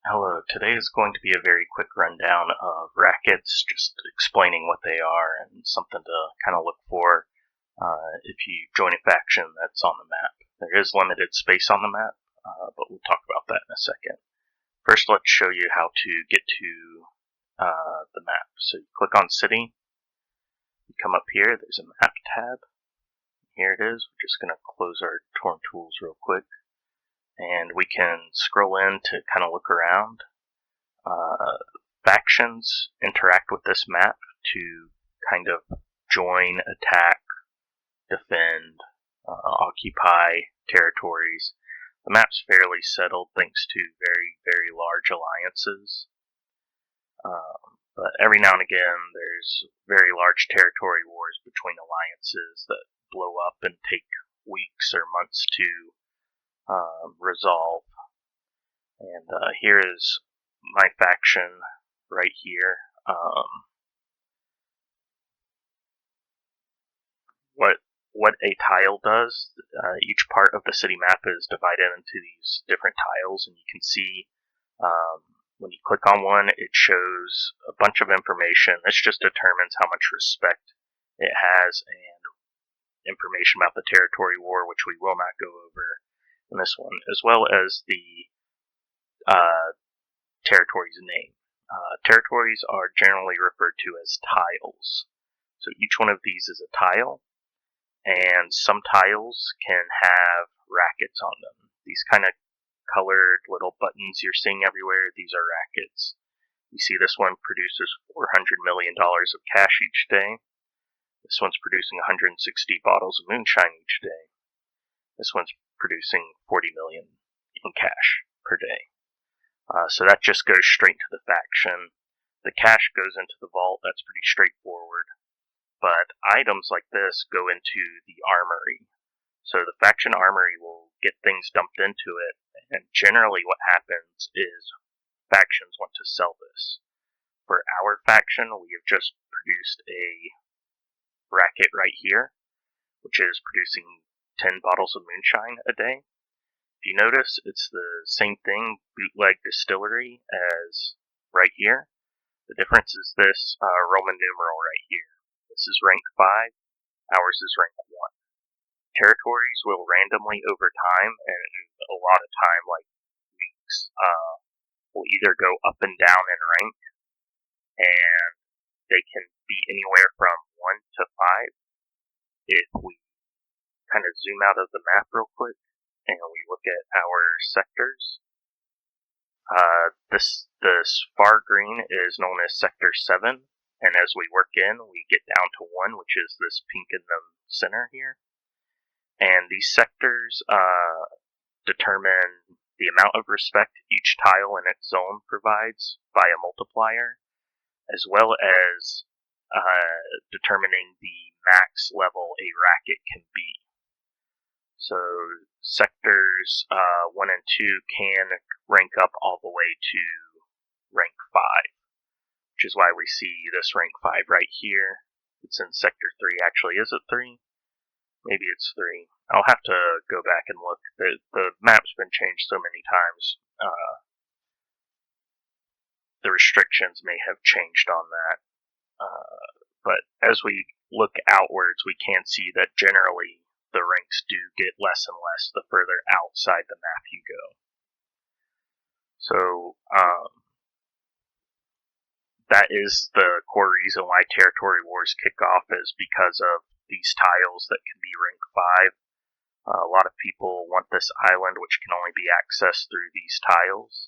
Hello, today is going to be a very quick rundown of Rackets, just explaining what they are and something to kind of look for if you join a faction that's on the map. There is limited space on the map, but we'll talk about that in a second. First, let's show you how to get to the map. So you click on City, you come up here, there's a Map tab. Here it is. We're just going to close our TornTools real quick, and we can scroll in to kind of look around. Factions interact with this map to kind of join, attack, defend, occupy territories. The map's fairly settled thanks to very, very large alliances. But every now and again, there's very large territory wars between alliances that blow up and take weeks or months to resolve. And here is my faction right here. What a tile does, each part of the city map is divided into these different tiles, and you can see when you click on one, it shows a bunch of information. This just determines how much respect it has and information about the territory war, which we will not go over in this one, as well as the territory's name. Territories are generally referred to as tiles. So each one of these is a tile, and some tiles can have rackets on them. These kind of colored little buttons you're seeing everywhere, these are rackets. You see this one produces $400 million of cash each day. This one's producing 160 bottles of moonshine each day. This one's producing 40 million in cash per day. So that just goes straight to the faction. The cash goes into the vault, that's pretty straightforward. But items like this go into the armory. So the faction armory will get things dumped into it, and generally what happens is factions want to sell this. For our faction, we have just produced a racket right here, which is producing 10 bottles of moonshine a day. If you notice, it's the same thing, bootleg distillery, as right here. The difference is this Roman numeral right here. This is rank 5, ours is rank 1. Territories will randomly over time, and a lot of time, like weeks, will either go up and down in rank, and they can be anywhere from 1 to 5. If we kind of zoom out of the map real quick, and we look at our sectors, this far green is known as Sector 7, and as we work in, we get down to 1, which is this pink in the center here. And these sectors determine the amount of respect each tile in its zone provides by a multiplier, as well as determining the max level a racket can be. So sectors 1 and 2 can rank up all the way to rank 5, which is why we see this rank 5 right here. It's in sector 3. Actually, is it 3? Maybe it's 3. I'll have to go back and look. The map's been changed so many times. The restrictions may have changed on that. But as we look outwards, we can see that generally the ranks do get less and less the further outside the map you go. So that is the core reason why territory wars kick off, is because of these tiles that can be rank 5. A lot of people want this island, which can only be accessed through these tiles.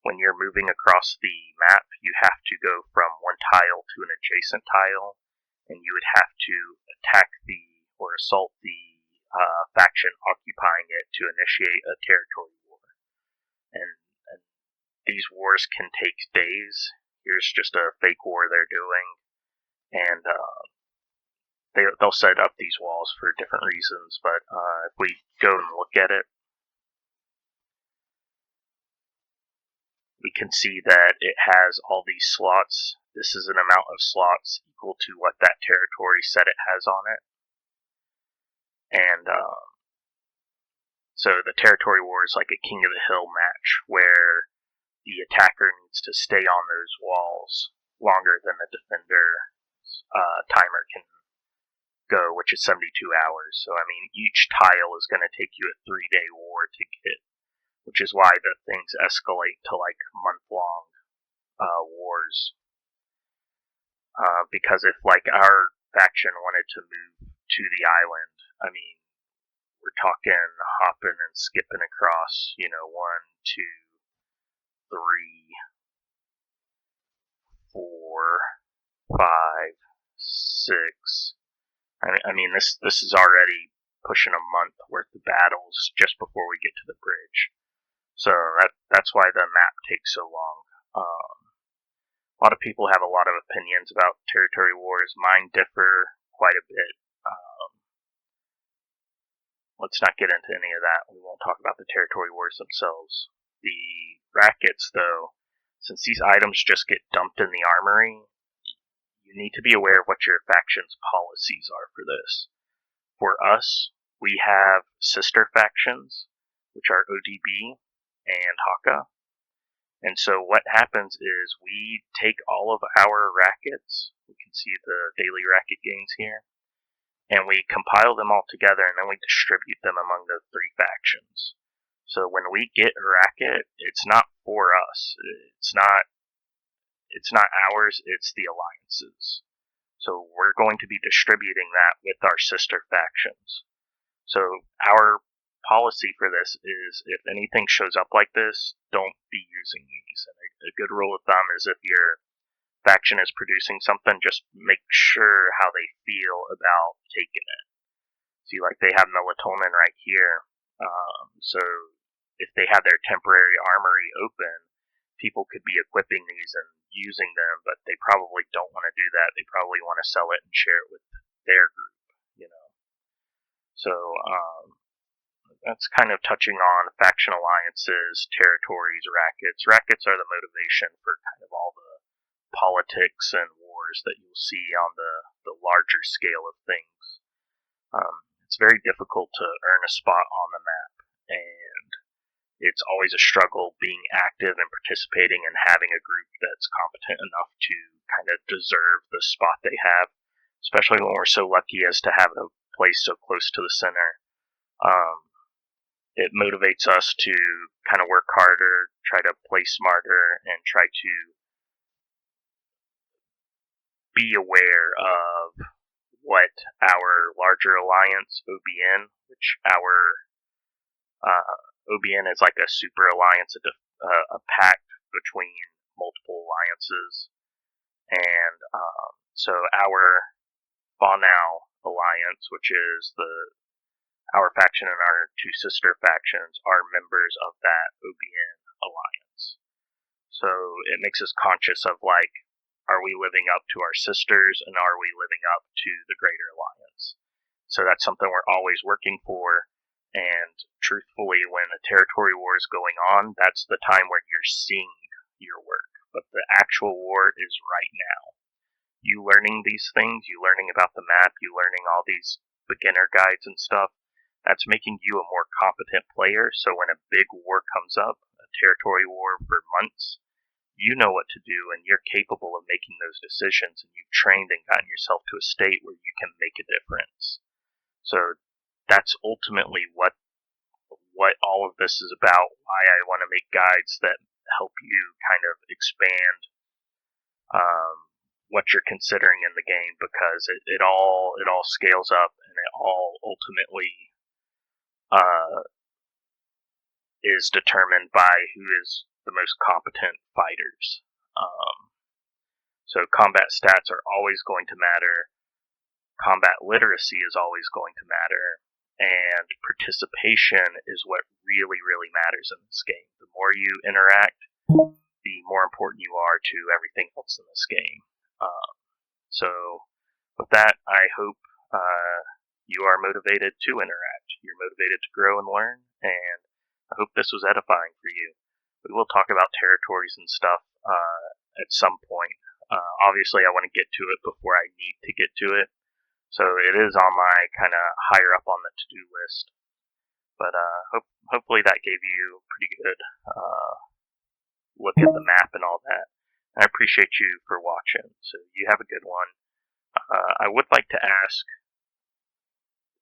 When you're moving across the map, you have to go from one tile to an adjacent tile, and you would have to attack or assault the faction occupying it to initiate a territory war. And these wars can take days. Here's just a fake war they're doing, and they'll set up these walls for different reasons, but if we go and look at it, we can see that it has all these slots. This is an amount of slots equal to what that territory said it has on it. And so the territory war is like a King of the Hill match, where the attacker needs to stay on those walls longer than the defender's timer can go, which is 72 hours. So, I mean, each tile is going to take you a 3-day war to get, which is why the things escalate to like month-long wars. Because if like our faction wanted to move to the island, I mean, we're talking hopping and skipping across, 1, 2, 3, 4, 5, 6. I mean, this is already pushing a month worth of battles just before we get to the bridge. So that's why the map takes so long. A lot of people have a lot of opinions about territory wars. Mine differ quite a bit. Let's not get into any of that. We won't talk about the territory wars themselves. The Rackets, though, since these items just get dumped in the armory, you need to be aware of what your faction's policies are for this. For us, we have sister factions, which are ODB and Haka. And so what happens is we take all of our rackets, we can see the daily racket gains here, and we compile them all together, and then we distribute them among the 3 factions. So when we get a racket, it's not for us. It's not ours, it's the alliances. So we're going to be distributing that with our sister factions. So our policy for this is if anything shows up like this, don't be using these. And a good rule of thumb is if your faction is producing something, just make sure how they feel about taking it. See, like they have melatonin right here. So if they have their temporary armory open, people could be equipping these and using them, but they probably don't want to do that. They probably want to sell it and share it with their group, So that's kind of touching on faction alliances, territories, rackets. Rackets are the motivation for kind of all the politics and wars that you'll see on the larger scale of things. It's very difficult to earn a spot on the map, and it's always a struggle being active and participating and having a group that's competent enough to kind of deserve the spot they have, especially when we're so lucky as to have a place so close to the center. It motivates us to kind of work harder, try to play smarter, and try to be aware of what our larger alliance, OBN, which our OBN is like a super alliance, a pact between multiple alliances. And so our Bonao alliance, which is our faction and our 2 sister factions, are members of that OBN alliance. So it makes us conscious of like, are we living up to our sisters and are we living up to the greater alliance? So that's something we're always working for. And truthfully, when a territory war is going on, that's the time where you're seeing your work. But the actual war is right now. You learning these things, you learning about the map, you learning all these beginner guides and stuff, that's making you a more competent player. So when a big war comes up, a territory war for months, you know what to do and you're capable of making those decisions, and you've trained and gotten yourself to a state where you can make a difference. So that's ultimately what all of this is about, why I want to make guides that help you kind of expand what you're considering in the game, because it all scales up, and it all ultimately is determined by who is the most competent fighters. So combat stats are always going to matter. Combat literacy is always going to matter. And participation is what really, really matters in this game. The more you interact, the more important you are to everything else in this game. So with that, I hope you are motivated to interact. You're motivated to grow and learn, and I hope this was edifying for you. We will talk about territories and stuff at some point. Obviously, I want to get to it before I need to get to it, so it is on my kind of higher up on the to-do list. But hopefully that gave you pretty good look at the map and all that. I appreciate you for watching. So you have a good one. I would like to ask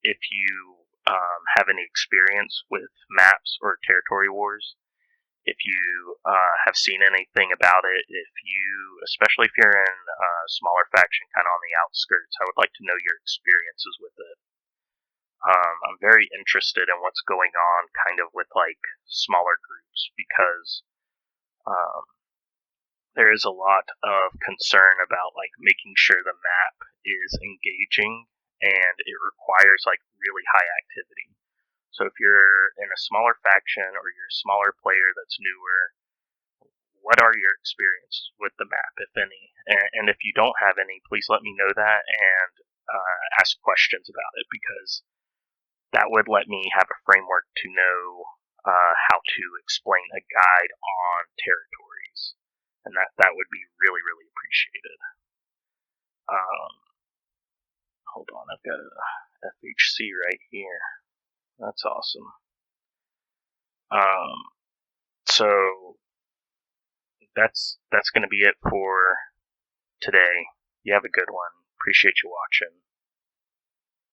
if you have any experience with maps or territory wars. If you have seen anything about it, especially if you're in a smaller faction, kind of on the outskirts, I would like to know your experiences with it. I'm very interested in what's going on, kind of with like smaller groups, because um, there is a lot of concern about like making sure the map is engaging and it requires like really high activity. So if you're in a smaller faction or you're a smaller player that's newer, what are your experiences with the map, if any? And if you don't have any, please let me know that and ask questions about it, because that would let me have a framework to know how to explain a guide on territories, and that would be really, really appreciated. Hold on, I've got a FHC right here. That's awesome. So that's going to be it for today. You have a good one. Appreciate you watching.